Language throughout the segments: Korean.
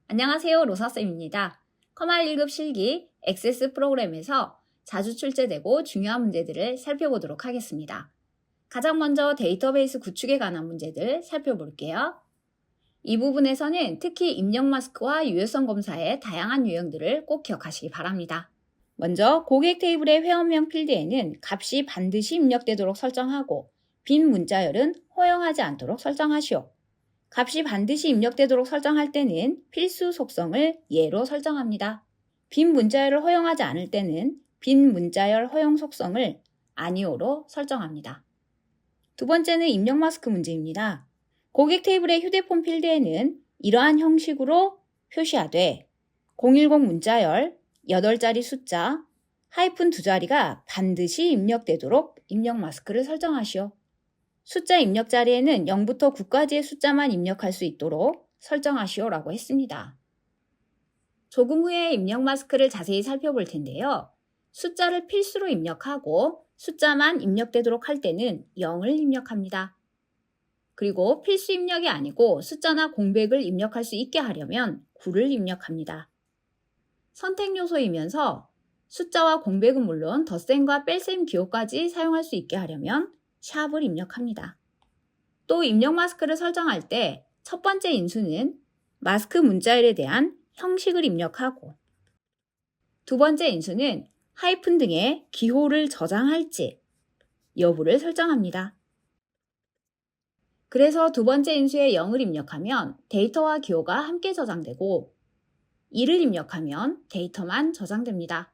안녕하세요. 로사쌤입니다. 컴활 1급 실기 액세스 프로그램에서 자주 출제되고 중요한 문제들을 살펴보도록 하겠습니다. 가장 먼저 데이터베이스 구축에 관한 문제들 살펴볼게요. 이 부분에서는 특히 입력 마스크와 유효성 검사의 다양한 유형들을 꼭 기억하시기 바랍니다. 먼저 고객 테이블의 회원명 필드에는 값이 반드시 입력되도록 설정하고 빈 문자열은 허용하지 않도록 설정하시오. 값이 반드시 입력되도록 설정할 때는 필수 속성을 예로 설정합니다. 빈 문자열을 허용하지 않을 때는 빈 문자열 허용 속성을 아니오로 설정합니다. 두 번째는 입력 마스크 문제입니다. 고객 테이블의 휴대폰 필드에는 이러한 형식으로 표시하되 010 문자열 8자리 숫자 하이픈 2자리가 반드시 입력되도록 입력 마스크를 설정하시오. 숫자 입력 자리에는 0부터 9까지의 숫자만 입력할 수 있도록 설정하시오라고 했습니다. 조금 후에 입력 마스크를 자세히 살펴볼 텐데요. 숫자를 필수로 입력하고 숫자만 입력되도록 할 때는 0을 입력합니다. 그리고 필수 입력이 아니고 숫자나 공백을 입력할 수 있게 하려면 9를 입력합니다. 선택 요소이면서 숫자와 공백은 물론 덧셈과 뺄셈 기호까지 사용할 수 있게 하려면 샵을 입력합니다. 또 입력 마스크를 설정할 때 첫 번째 인수는 마스크 문자열에 대한 형식을 입력하고 두 번째 인수는 하이픈 등의 기호를 저장할지 여부를 설정합니다. 그래서 두 번째 인수에 0을 입력하면 데이터와 기호가 함께 저장되고 2를 입력하면 데이터만 저장됩니다.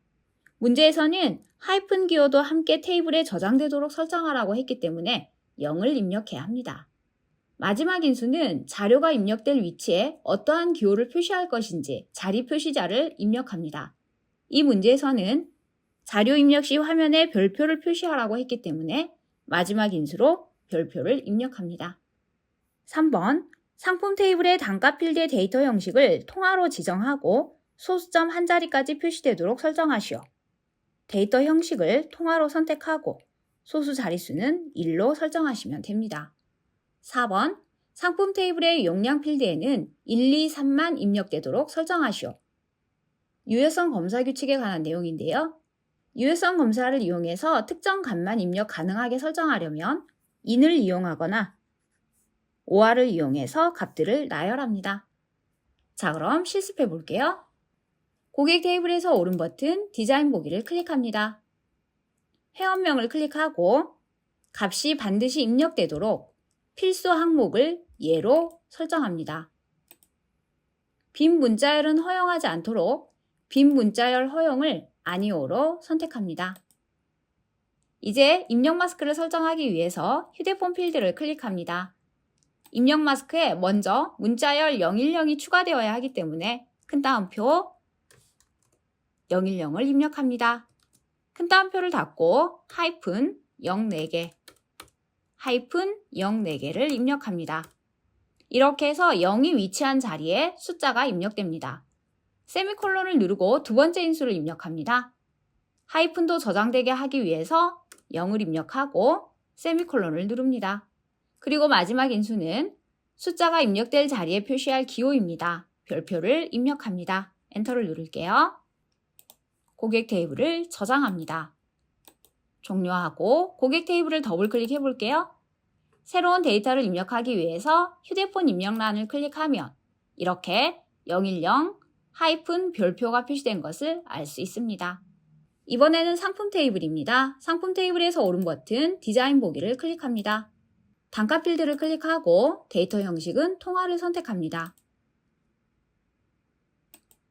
문제에서는 하이픈 기호도 함께 테이블에 저장되도록 설정하라고 했기 때문에 0을 입력해야 합니다. 마지막 인수는 자료가 입력될 위치에 어떠한 기호를 표시할 것인지 자리 표시자를 입력합니다. 이 문제에서는 자료 입력 시 화면에 별표를 표시하라고 했기 때문에 마지막 인수로 별표를 입력합니다. 3번 상품 테이블의 단가 필드의 데이터 형식을 통화로 지정하고 소수점 한 자리까지 표시되도록 설정하시오. 데이터 형식을 통화로 선택하고 소수 자릿수는 1로 설정하시면 됩니다. 4번 상품 테이블의 용량 필드에는 1, 2, 3만 입력되도록 설정하시오. 유효성 검사 규칙에 관한 내용인데요. 유효성 검사를 이용해서 특정 값만 입력 가능하게 설정하려면 in을 이용하거나 or를 이용해서 값들을 나열합니다. 자, 그럼 실습해 볼게요. 고객 테이블에서 오른 버튼 디자인 보기를 클릭합니다. 회원명을 클릭하고 값이 반드시 입력되도록 필수 항목을 예로 설정합니다. 빈 문자열은 허용하지 않도록 빈 문자열 허용을 아니오로 선택합니다. 이제 입력 마스크를 설정하기 위해서 휴대폰 필드를 클릭합니다. 입력 마스크에 먼저 문자열 010이 추가되어야 하기 때문에 큰 따옴표 010을 입력합니다. 큰 따옴표를 닫고 하이픈 04개, 하이픈 04개를 입력합니다. 이렇게 해서 0이 위치한 자리에 숫자가 입력됩니다. 세미콜론을 누르고 두 번째 인수를 입력합니다. 하이픈도 저장되게 하기 위해서 0을 입력하고 세미콜론을 누릅니다. 그리고 마지막 인수는 숫자가 입력될 자리에 표시할 기호입니다. 별표를 입력합니다. 엔터를 누를게요. 고객 테이블을 저장합니다. 종료하고 고객 테이블을 더블 클릭해 볼게요. 새로운 데이터를 입력하기 위해서 휴대폰 입력란을 클릭하면 이렇게 010 하이픈 별표가 표시된 것을 알 수 있습니다. 이번에는 상품 테이블입니다. 상품 테이블에서 오른 버튼 디자인 보기를 클릭합니다. 단가 필드를 클릭하고 데이터 형식은 통화를 선택합니다.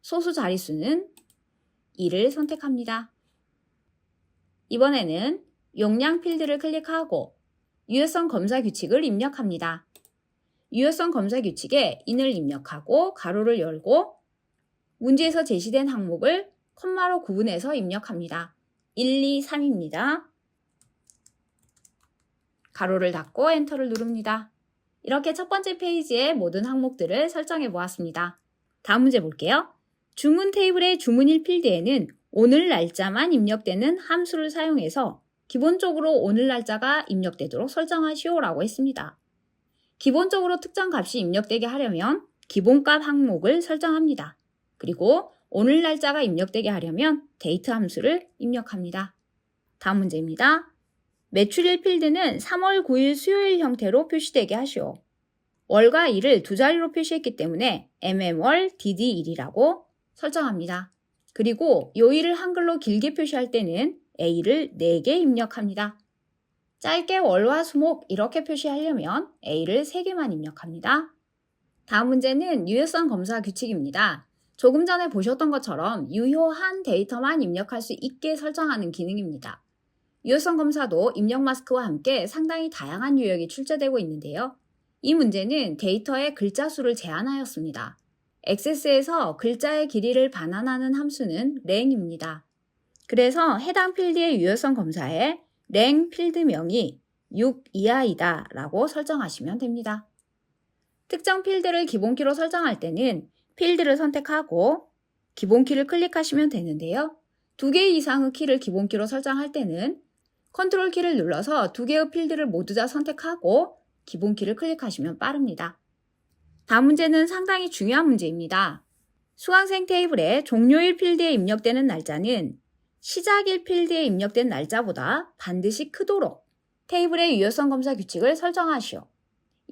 소수 자릿수는 2를 선택합니다. 이번에는 용량 필드를 클릭하고 유효성 검사 규칙을 입력합니다. 유효성 검사 규칙에 in을 입력하고 가로를 열고 문제에서 제시된 항목을 콤마로 구분해서 입력합니다. 1, 2, 3입니다. 가로를 닫고 엔터를 누릅니다. 이렇게 첫 번째 페이지의 모든 항목들을 설정해 보았습니다. 다음 문제 볼게요. 주문 테이블의 주문일 필드에는 오늘 날짜만 입력되는 함수를 사용해서 기본적으로 오늘 날짜가 입력되도록 설정하시오라고 했습니다. 기본적으로 특정 값이 입력되게 하려면 기본값 항목을 설정합니다. 그리고 오늘 날짜가 입력되게 하려면 데이트 함수를 입력합니다. 다음 문제입니다. 매출일 필드는 3월 9일 수요일 형태로 표시되게 하시오. 월과 일을 두 자리로 표시했기 때문에 mm월 dd1이라고 설정합니다. 그리고 요일을 한글로 길게 표시할 때는 A를 4개 입력합니다. 짧게 월화 수목 이렇게 표시하려면 A를 3개만 입력합니다. 다음 문제는 유효성 검사 규칙입니다. 조금 전에 보셨던 것처럼 유효한 데이터만 입력할 수 있게 설정하는 기능입니다. 유효성 검사도 입력 마스크와 함께 상당히 다양한 유형이 출제되고 있는데요. 이 문제는 데이터의 글자 수를 제한하였습니다. 액세스에서 글자의 길이를 반환하는 함수는 랭입니다. 그래서 해당 필드의 유효성 검사에 랭 필드명이 6 이하이다 라고 설정하시면 됩니다. 특정 필드를 기본키로 설정할 때는 필드를 선택하고 기본키를 클릭하시면 되는데요. 2개 이상의 키를 기본키로 설정할 때는 컨트롤 키를 눌러서 2개의 필드를 모두 다 선택하고 기본키를 클릭하시면 빠릅니다. 다음 문제는 상당히 중요한 문제입니다. 수강생 테이블에 종료일 필드에 입력되는 날짜는 시작일 필드에 입력된 날짜보다 반드시 크도록 테이블의 유효성 검사 규칙을 설정하시오.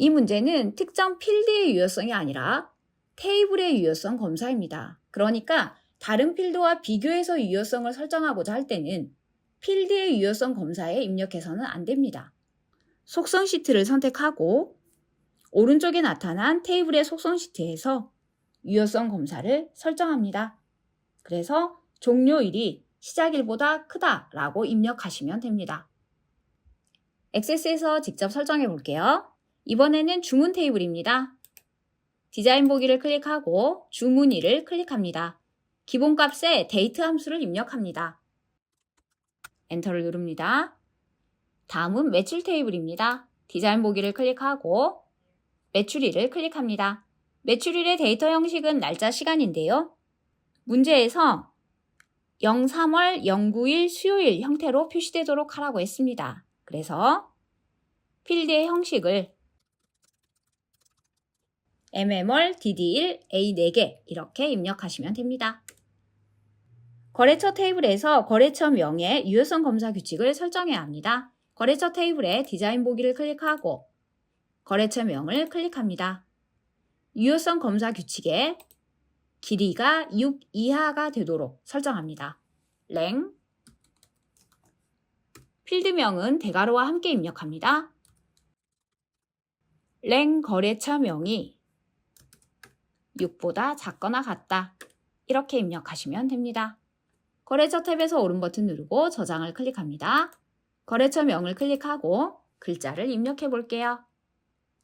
이 문제는 특정 필드의 유효성이 아니라 테이블의 유효성 검사입니다. 그러니까 다른 필드와 비교해서 유효성을 설정하고자 할 때는 필드의 유효성 검사에 입력해서는 안 됩니다. 속성 시트를 선택하고 오른쪽에 나타난 테이블의 속성 시트에서 유효성 검사를 설정합니다. 그래서 종료일이 시작일보다 크다라고 입력하시면 됩니다. 액세스에서 직접 설정해 볼게요. 이번에는 주문 테이블입니다. 디자인 보기를 클릭하고 주문일을 클릭합니다. 기본값에 데이트 함수를 입력합니다. 엔터를 누릅니다. 다음은 매출 테이블입니다. 디자인 보기를 클릭하고 매출일을 클릭합니다. 매출일의 데이터 형식은 날짜 시간인데요. 문제에서 03월 09일 수요일 형태로 표시되도록 하라고 했습니다. 그래서 필드의 형식을 mm월 dd1 a 4개 이렇게 입력하시면 됩니다. 거래처 테이블에서 거래처명의 유효성 검사 규칙을 설정해야 합니다. 거래처 테이블에 디자인 보기를 클릭하고 거래처명을 클릭합니다. 유효성 검사 규칙에 길이가 6 이하가 되도록 설정합니다. 랭 필드명은 대괄호와 함께 입력합니다. 랭 거래처명이 6보다 작거나 같다. 이렇게 입력하시면 됩니다. 거래처 탭에서 오른 버튼 누르고 저장을 클릭합니다. 거래처명을 클릭하고 글자를 입력해 볼게요.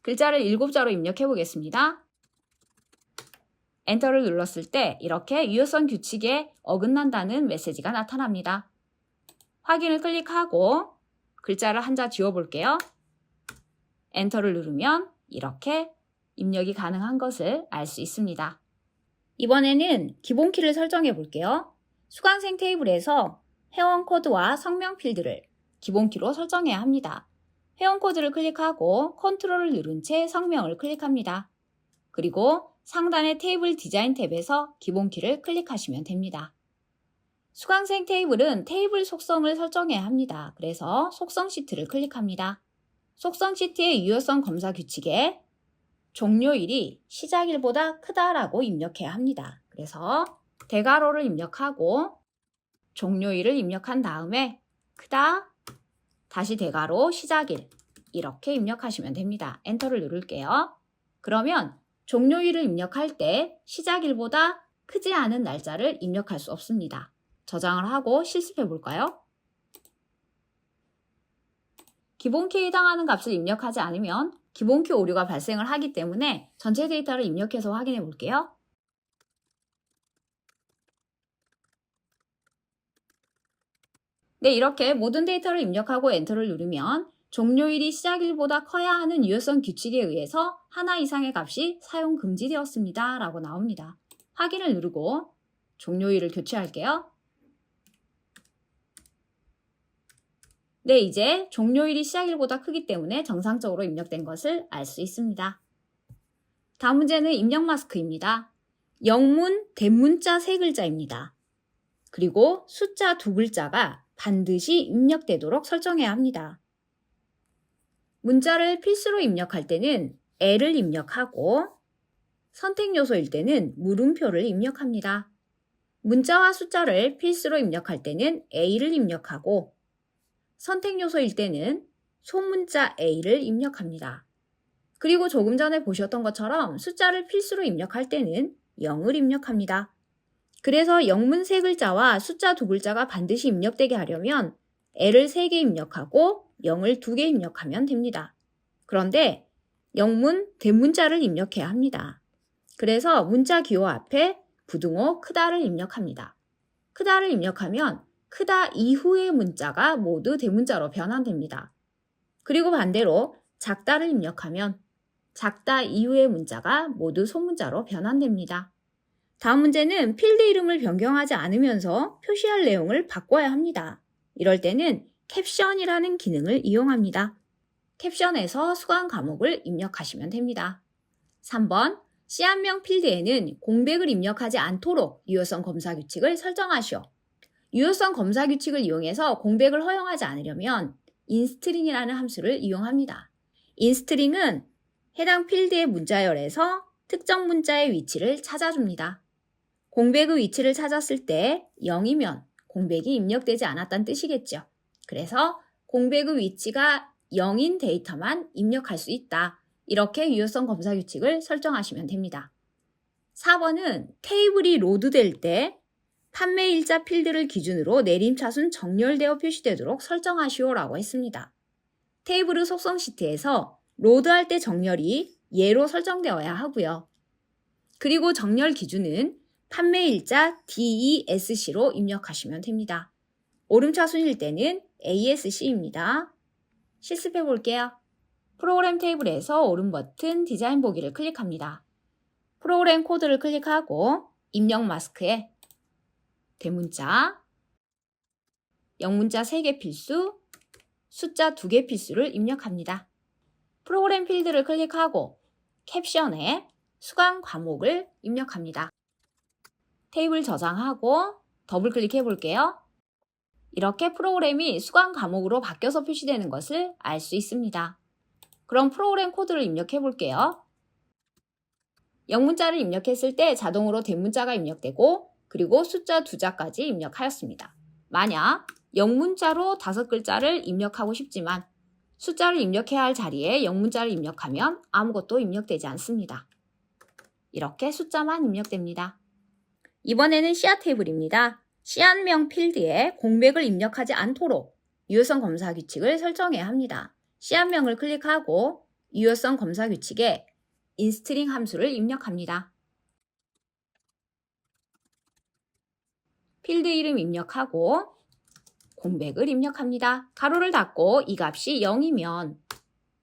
글자를 7자로 입력해 보겠습니다. 엔터를 눌렀을 때 이렇게 유효성 규칙에 어긋난다는 메시지가 나타납니다. 확인을 클릭하고 글자를 한 자 지워 볼게요. 엔터를 누르면 이렇게 입력이 가능한 것을 알 수 있습니다. 이번에는 기본키를 설정해 볼게요. 수강생 테이블에서 회원 코드와 성명 필드를 기본키로 설정해야 합니다. 회원 코드를 클릭하고 컨트롤을 누른 채 성명을 클릭합니다. 그리고 상단의 테이블 디자인 탭에서 기본키를 클릭하시면 됩니다. 수강생 테이블은 테이블 속성을 설정해야 합니다. 그래서 속성 시트를 클릭합니다. 속성 시트의 유효성 검사 규칙에 종료일이 시작일보다 크다라고 입력해야 합니다. 그래서 대괄호를 입력하고 종료일을 입력한 다음에 크다, 다시 대괄호 시작일 이렇게 입력하시면 됩니다. 엔터를 누를게요. 그러면 종료일을 입력할 때 시작일보다 크지 않은 날짜를 입력할 수 없습니다. 저장을 하고 실습해 볼까요? 기본키에 해당하는 값을 입력하지 않으면 기본키 오류가 발생을 하기 때문에 전체 데이터를 입력해서 확인해 볼게요. 네, 이렇게 모든 데이터를 입력하고 엔터를 누르면 종료일이 시작일보다 커야 하는 유효성 규칙에 의해서 하나 이상의 값이 사용 금지되었습니다 라고 나옵니다. 확인을 누르고 종료일을 교체할게요. 네, 이제 종료일이 시작일보다 크기 때문에 정상적으로 입력된 것을 알 수 있습니다. 다음 문제는 입력 마스크입니다. 영문, 대문자 3글자입니다. 그리고 숫자 2글자가 반드시 입력되도록 설정해야 합니다. 문자를 필수로 입력할 때는 L을 입력하고 선택 요소일 때는 물음표를 입력합니다. 문자와 숫자를 필수로 입력할 때는 A를 입력하고 선택 요소일 때는 소문자 A를 입력합니다. 그리고 조금 전에 보셨던 것처럼 숫자를 필수로 입력할 때는 0을 입력합니다. 그래서 영문 3글자와 숫자 2글자가 반드시 입력되게 하려면 L을 3개 입력하고 0을 2개 입력하면 됩니다. 그런데 영문, 대문자를 입력해야 합니다. 그래서 문자 기호 앞에 부등호 크다를 입력합니다. 크다를 입력하면 크다 이후의 문자가 모두 대문자로 변환됩니다. 그리고 반대로 작다를 입력하면 작다 이후의 문자가 모두 소문자로 변환됩니다. 다음 문제는 필드 이름을 변경하지 않으면서 표시할 내용을 바꿔야 합니다. 이럴 때는 캡션이라는 기능을 이용합니다. 캡션에서 수강 과목을 입력하시면 됩니다. 3번, C한명 필드에는 공백을 입력하지 않도록 유효성 검사 규칙을 설정하시오. 유효성 검사 규칙을 이용해서 공백을 허용하지 않으려면 인스트링이라는 함수를 이용합니다. 인스트링은 해당 필드의 문자열에서 특정 문자의 위치를 찾아줍니다. 공백의 위치를 찾았을 때 0이면 공백이 입력되지 않았다는 뜻이겠죠. 그래서 공백의 위치가 0인 데이터만 입력할 수 있다. 이렇게 유효성 검사 규칙을 설정하시면 됩니다. 4번은 테이블이 로드될 때 판매일자 필드를 기준으로 내림차순 정렬되어 표시되도록 설정하시오라고 했습니다. 테이블의 속성 시트에서 로드할 때 정렬이 예로 설정되어야 하고요. 그리고 정렬 기준은 판매일자 DESC로 입력하시면 됩니다. 오름차순일 때는 ASC입니다. 실습해 볼게요. 프로그램 테이블에서 오른 버튼 디자인 보기를 클릭합니다. 프로그램 코드를 클릭하고 입력 마스크에 대문자, 영문자 3개 필수, 숫자 2개 필수를 입력합니다. 프로그램 필드를 클릭하고 캡션에 수강 과목을 입력합니다. 테이블 저장하고 더블 클릭해 볼게요. 이렇게 프로그램이 수강 과목으로 바뀌어서 표시되는 것을 알 수 있습니다. 그럼 프로그램 코드를 입력해 볼게요. 영문자를 입력했을 때 자동으로 대문자가 입력되고 그리고 숫자 2자까지 입력하였습니다. 만약 영문자로 5글자를 입력하고 싶지만 숫자를 입력해야 할 자리에 영문자를 입력하면 아무것도 입력되지 않습니다. 이렇게 숫자만 입력됩니다. 이번에는 씨앗 테이블입니다. 씨앗명 필드에 공백을 입력하지 않도록 유효성 검사 규칙을 설정해야 합니다. 씨앗명을 클릭하고 유효성 검사 규칙에 인스트링 함수를 입력합니다. 필드 이름 입력하고 공백을 입력합니다. 가로를 닫고 이 값이 0이면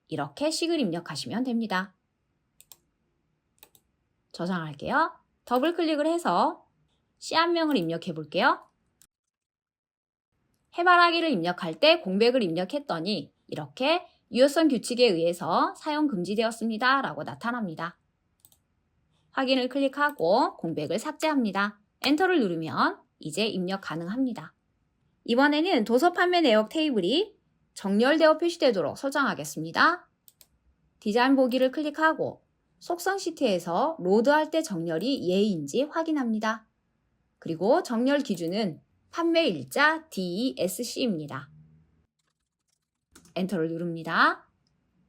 이렇게 식을 입력하시면 됩니다. 저장할게요. 더블 클릭을 해서 씨앗명을 입력해 볼게요. 해바라기를 입력할 때 공백을 입력했더니 이렇게 유효성 규칙에 의해서 사용 금지되었습니다 라고 나타납니다. 확인을 클릭하고 공백을 삭제합니다. 엔터를 누르면 이제 입력 가능합니다. 이번에는 도서 판매 내역 테이블이 정렬되어 표시되도록 설정하겠습니다. 디자인 보기를 클릭하고 속성 시트에서 로드할 때 정렬이 예인지 확인합니다. 그리고 정렬 기준은 판매일자 DESC입니다. 엔터를 누릅니다.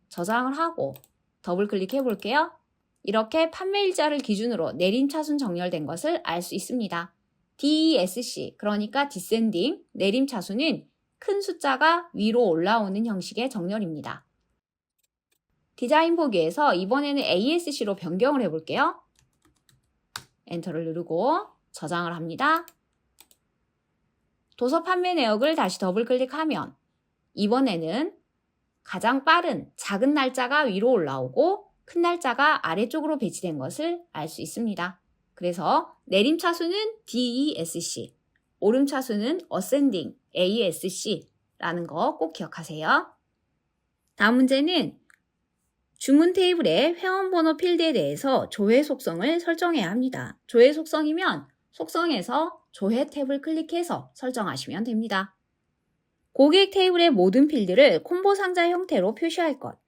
저장을 하고 더블 클릭해 볼게요. 이렇게 판매일자를 기준으로 내림차순 정렬된 것을 알 수 있습니다. DESC, 그러니까 디센딩, 내림차순은 큰 숫자가 위로 올라오는 형식의 정렬입니다. 디자인 보기에서 이번에는 ASC로 변경을 해볼게요. 엔터를 누르고 저장을 합니다. 도서 판매 내역을 다시 더블 클릭하면 이번에는 가장 빠른 작은 날짜가 위로 올라오고 큰 날짜가 아래쪽으로 배치된 것을 알 수 있습니다. 그래서 내림차순은 DESC, 오름차순은 Ascending, ASC라는 거 꼭 기억하세요. 다음 문제는 주문 테이블의 회원번호 필드에 대해서 조회 속성을 설정해야 합니다. 조회 속성이면 속성에서 조회 탭을 클릭해서 설정하시면 됩니다. 고객 테이블의 모든 필드를 콤보 상자 형태로 표시할 것.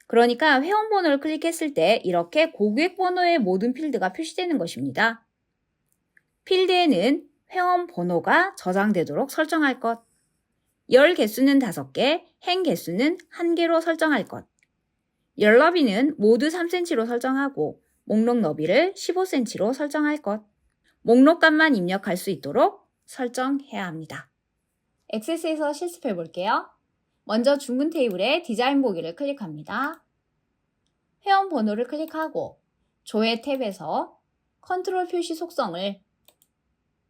그러니까 회원번호를 클릭했을 때 이렇게 고객 번호의 모든 필드가 표시되는 것입니다. 필드에는 회원번호가 저장되도록 설정할 것. 열 개수는 5개, 행 개수는 1개로 설정할 것. 열 너비는 모두 3cm로 설정하고 목록 너비를 15cm로 설정할 것. 목록값만 입력할 수 있도록 설정해야 합니다. 액세스에서 실습해 볼게요. 먼저 주문 테이블의 디자인 보기를 클릭합니다. 회원 번호를 클릭하고 조회 탭에서 컨트롤 표시 속성을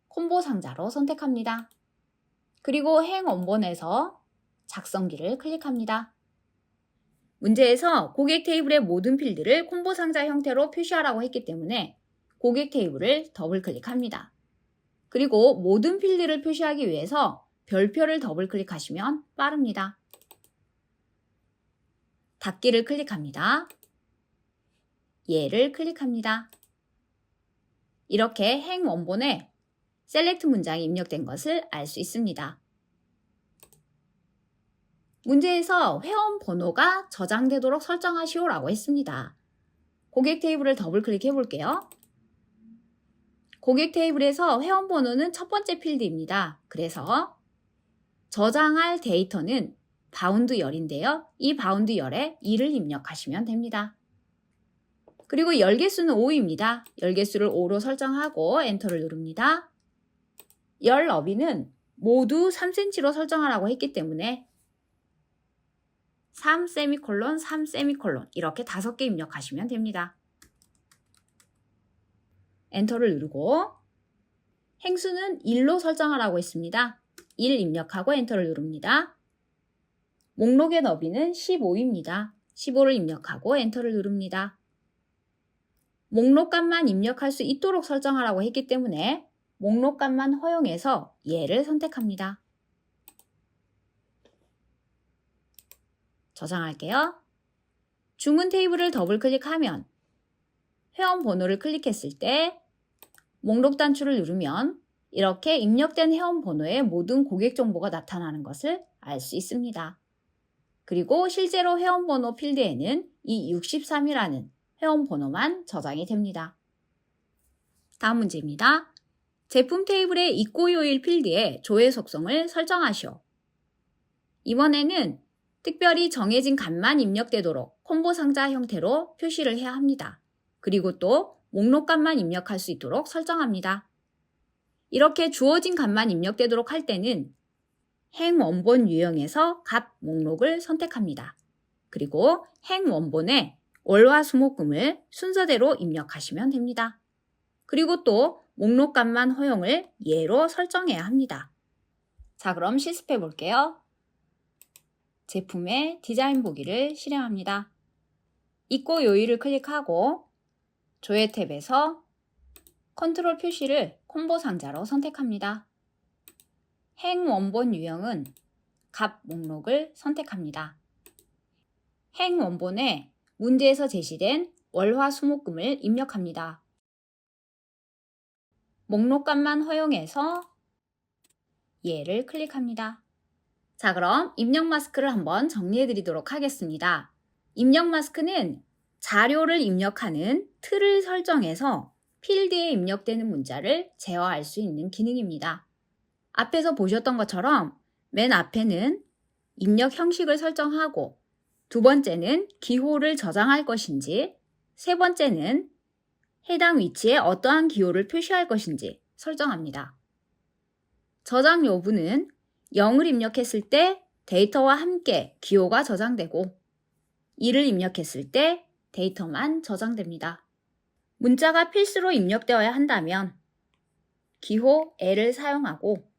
콤보 상자로 선택합니다. 그리고 행 원본에서 작성기를 클릭합니다. 문제에서 고객 테이블의 모든 필드를 콤보 상자 형태로 표시하라고 했기 때문에 고객 테이블을 더블 클릭합니다. 그리고 모든 필드를 표시하기 위해서 별표를 더블 클릭하시면 빠릅니다. 닫기를 클릭합니다. 얘를 클릭합니다. 이렇게 행 원본에 셀렉트 문장이 입력된 것을 알 수 있습니다. 문제에서 회원 번호가 저장되도록 설정하시오라고 했습니다. 고객 테이블을 더블 클릭해 볼게요. 고객 테이블에서 회원 번호는 첫 번째 필드입니다. 그래서 저장할 데이터는 바운드 열인데요. 이 바운드 열에 2를 입력하시면 됩니다. 그리고 열 개수는 5입니다. 열 개수를 5로 설정하고 엔터를 누릅니다. 열 너비는 모두 3cm로 설정하라고 했기 때문에 3 세미콜론 3 세미콜론 이렇게 5개 입력하시면 됩니다. 엔터를 누르고 행수는 1로 설정하라고 했습니다. 1 입력하고 엔터를 누릅니다. 목록의 너비는 15입니다. 15를 입력하고 엔터를 누릅니다. 목록값만 입력할 수 있도록 설정하라고 했기 때문에 목록값만 허용해서 얘를 선택합니다. 저장할게요. 주문 테이블을 더블 클릭하면 회원 번호를 클릭했을 때 목록 단추를 누르면 이렇게 입력된 회원 번호의 모든 고객 정보가 나타나는 것을 알 수 있습니다. 그리고 실제로 회원 번호 필드에는 이 63이라는 회원 번호만 저장이 됩니다. 다음 문제입니다. 제품 테이블의 입고 요일 필드에 조회 속성을 설정하시오. 이번에는 특별히 정해진 값만 입력되도록 콤보 상자 형태로 표시를 해야 합니다. 그리고 또 목록값만 입력할 수 있도록 설정합니다. 이렇게 주어진 값만 입력되도록 할 때는 행 원본 유형에서 값 목록을 선택합니다. 그리고 행 원본에 월화 수목금을 순서대로 입력하시면 됩니다. 그리고 또 목록값만 허용을 예로 설정해야 합니다. 자, 그럼 실습해 볼게요. 제품의 디자인 보기를 실행합니다. 입고 요일을 클릭하고 조회 탭에서 컨트롤 표시를 콤보 상자로 선택합니다. 행 원본 유형은 값 목록을 선택합니다. 행 원본에 문제에서 제시된 월화 수목금을 입력합니다. 목록값만 허용해서 얘를 클릭합니다. 자, 그럼 입력 마스크를 한번 정리해 드리도록 하겠습니다. 입력 마스크는 자료를 입력하는 틀을 설정해서 필드에 입력되는 문자를 제어할 수 있는 기능입니다. 앞에서 보셨던 것처럼 맨 앞에는 입력 형식을 설정하고 두 번째는 기호를 저장할 것인지 세 번째는 해당 위치에 어떠한 기호를 표시할 것인지 설정합니다. 저장 여부는 0을 입력했을 때 데이터와 함께 기호가 저장되고 2를 입력했을 때 데이터만 저장됩니다. 문자가 필수로 입력되어야 한다면 기호 L을 사용하고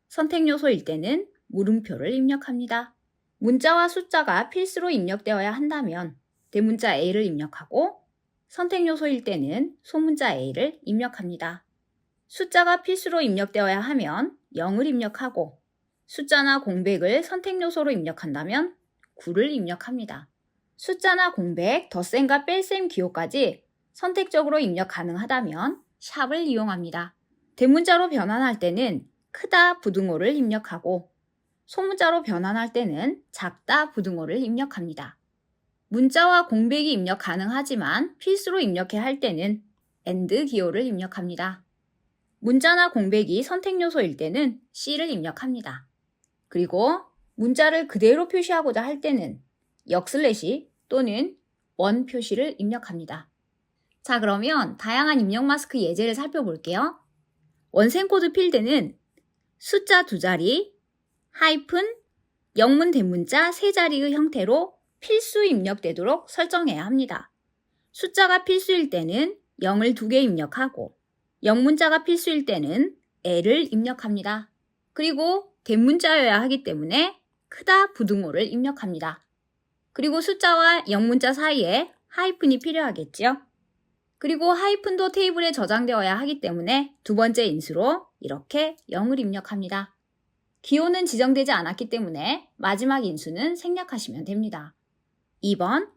선택 요소일 때는 물음표를 입력합니다. 문자와 숫자가 필수로 입력되어야 한다면 대문자 A를 입력하고 선택 요소일 때는 소문자 A를 입력합니다. 숫자가 필수로 입력되어야 하면 0을 입력하고 숫자나 공백을 선택 요소로 입력한다면 9를 입력합니다. 숫자나 공백, 덧셈과 뺄셈 기호까지 선택적으로 입력 가능하다면 샵을 이용합니다. 대문자로 변환할 때는 크다 부등호를 입력하고 소문자로 변환할 때는 작다 부등호를 입력합니다. 문자와 공백이 입력 가능하지만 필수로 입력해야 할 때는 AND 기호를 입력합니다. 문자나 공백이 선택 요소일 때는 C를 입력합니다. 그리고 문자를 그대로 표시하고자 할 때는 역슬래시 또는 원 표시를 입력합니다. 자, 그러면 다양한 입력 마스크 예제를 살펴볼게요. 원생 코드 필드는 숫자 2자리, 하이픈, 영문 대문자 3자리의 형태로 필수 입력되도록 설정해야 합니다. 숫자가 필수일 때는 0을 2개 입력하고 영문자가 필수일 때는 L을 입력합니다. 그리고 대문자여야 하기 때문에 크다 부등호를 입력합니다. 그리고 숫자와 영문자 사이에 하이픈이 필요하겠죠. 그리고 하이픈도 테이블에 저장되어야 하기 때문에 두 번째 인수로 이렇게 0을 입력합니다. 기호는 지정되지 않았기 때문에 마지막 인수는 생략하시면 됩니다. 2번,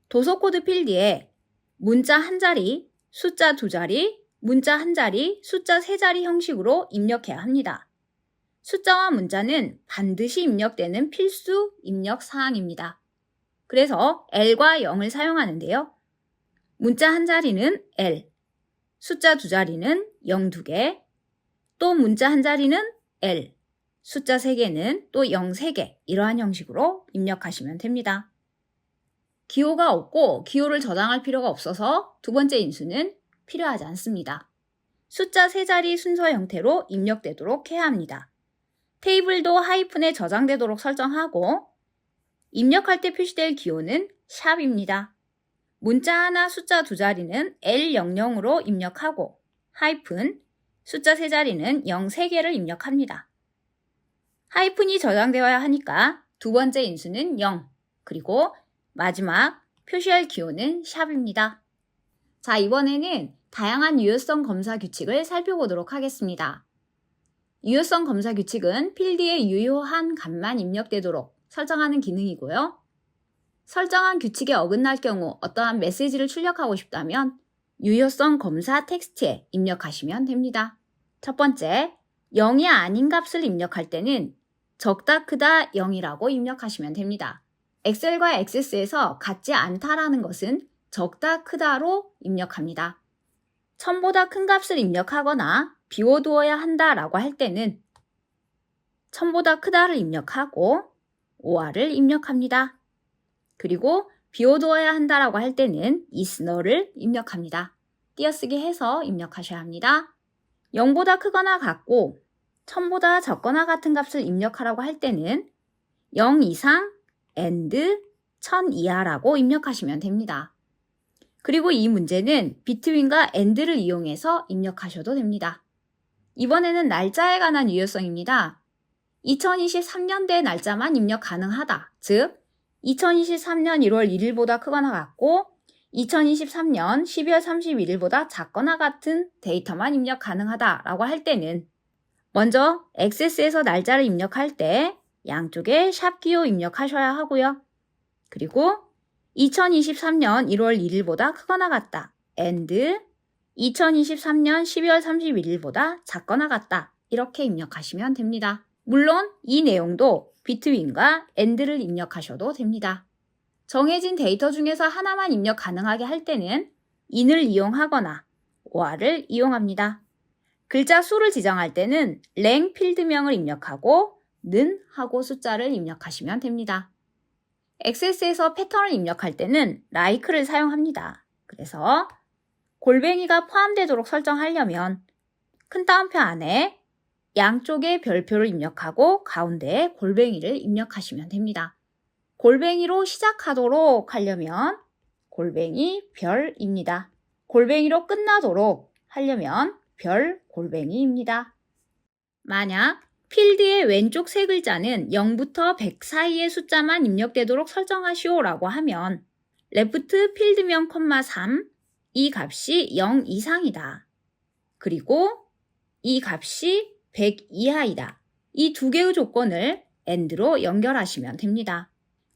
도서코드 필드에 문자 1자리, 숫자 2자리, 문자 1자리, 숫자 3자리 형식으로 입력해야 합니다. 숫자와 문자는 반드시 입력되는 필수 입력 사항입니다. 그래서 L과 0을 사용하는데요. 문자 1자리는 L, 숫자 2자리는 0 2개, 또 문자 1자리는 L, 숫자 3개는 또 0 3개, 이러한 형식으로 입력하시면 됩니다. 기호가 없고 기호를 저장할 필요가 없어서 두 번째 인수는 필요하지 않습니다. 숫자 3자리 순서 형태로 입력되도록 해야 합니다. 테이블도 하이픈에 저장되도록 설정하고 입력할 때 표시될 기호는 샵입니다. 문자 하나 숫자 2자리는 L00으로 입력하고 하이픈, 숫자 3자리는 0 3개를 입력합니다. 하이픈이 저장되어야 하니까 두 번째 인수는 0, 그리고 마지막 표시할 기호는 샵입니다. 자, 이번에는 다양한 유효성 검사 규칙을 살펴보도록 하겠습니다. 유효성 검사 규칙은 필드에 유효한 값만 입력되도록 설정하는 기능이고요. 설정한 규칙에 어긋날 경우 어떠한 메시지를 출력하고 싶다면 유효성 검사 텍스트에 입력하시면 됩니다. 첫 번째, 0이 아닌 값을 입력할 때는 적다 크다 0이라고 입력하시면 됩니다. 엑셀과 액세스에서 같지 않다라는 것은 적다 크다로 입력합니다. 1000보다 큰 값을 입력하거나 비워두어야 한다라고 할 때는 1000보다 크다를 입력하고 OR을 입력합니다. 그리고 비워두어야 한다라고 할 때는 isNo를 입력합니다. 띄어쓰기 해서 입력하셔야 합니다. 0보다 크거나 같고 1000보다 적거나 같은 값을 입력하라고 할 때는 0 이상 AND 1000 이하라고 입력하시면 됩니다. 그리고 이 문제는 between과 AND를 이용해서 입력하셔도 됩니다. 이번에는 날짜에 관한 유효성입니다. 2023년대 날짜만 입력 가능하다. 즉 2023년 1월 1일보다 크거나 같고 2023년 12월 31일보다 작거나 같은 데이터만 입력 가능하다라고 할 때는 먼저 액세스에서 날짜를 입력할 때 양쪽에 샵 기호 입력하셔야 하고요. 그리고 2023년 1월 1일보다 크거나 같다. AND 2023년 12월 31일보다 작거나 같다. 이렇게 입력하시면 됩니다. 물론 이 내용도 between과 AND를 입력하셔도 됩니다. 정해진 데이터 중에서 하나만 입력 가능하게 할 때는 in을 이용하거나 or를 이용합니다. 글자 수를 지정할 때는 랭 필드명을 입력하고 는 하고 숫자를 입력하시면 됩니다. 액세스에서 패턴을 입력할 때는 like를 사용합니다. 그래서 골뱅이가 포함되도록 설정하려면 큰 따옴표 안에 양쪽에 별표를 입력하고 가운데에 골뱅이를 입력하시면 됩니다. 골뱅이로 시작하도록 하려면 골뱅이 별입니다. 골뱅이로 끝나도록 하려면 별 골뱅이입니다. 만약 필드의 왼쪽 세 글자는 0부터 100 사이의 숫자만 입력되도록 설정하시오라고 하면 레프트 필드명, 3, 이 값이 0 이상이다. 그리고 이 값이 100 이하이다. 이 두 개의 조건을 AND로 연결하시면 됩니다.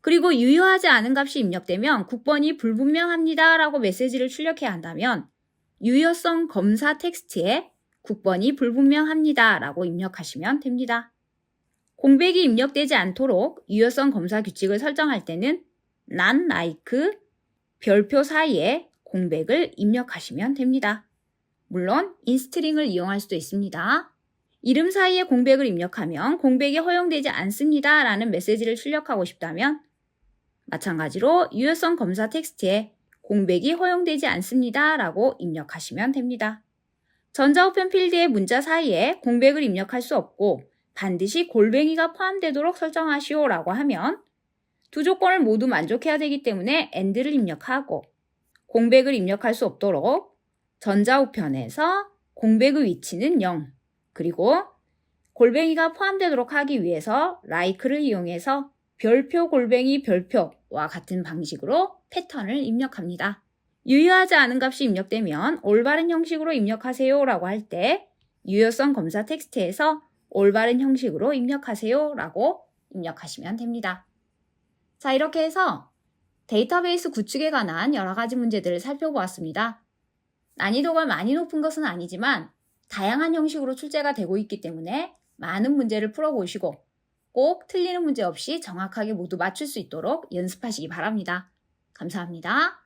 그리고 유효하지 않은 값이 입력되면 국번이 불분명합니다 라고 메시지를 출력해야 한다면 유효성 검사 텍스트에 국번이 불분명합니다 라고 입력하시면 됩니다. 공백이 입력되지 않도록 유효성 검사 규칙을 설정할 때는 not like 별표 사이에 공백을 입력하시면 됩니다. 물론 인스트링을 이용할 수도 있습니다. 이름 사이에 공백을 입력하면 공백이 허용되지 않습니다 라는 메시지를 출력하고 싶다면 마찬가지로 유효성 검사 텍스트에 공백이 허용되지 않습니다 라고 입력하시면 됩니다. 전자우편 필드의 문자 사이에 공백을 입력할 수 없고 반드시 골뱅이가 포함되도록 설정하시오 라고 하면 두 조건을 모두 만족해야 되기 때문에 AND를 입력하고 공백을 입력할 수 없도록 전자우편에서 공백의 위치는 0 그리고 골뱅이가 포함되도록 하기 위해서 like를 이용해서 별표 골뱅이 별표와 같은 방식으로 패턴을 입력합니다. 유효하지 않은 값이 입력되면 올바른 형식으로 입력하세요 라고 할 때 유효성 검사 텍스트에서 올바른 형식으로 입력하세요 라고 입력하시면 됩니다. 자, 이렇게 해서 데이터베이스 구축에 관한 여러 가지 문제들을 살펴보았습니다. 난이도가 많이 높은 것은 아니지만 다양한 형식으로 출제가 되고 있기 때문에 많은 문제를 풀어보시고 꼭 틀리는 문제 없이 정확하게 모두 맞출 수 있도록 연습하시기 바랍니다. 감사합니다.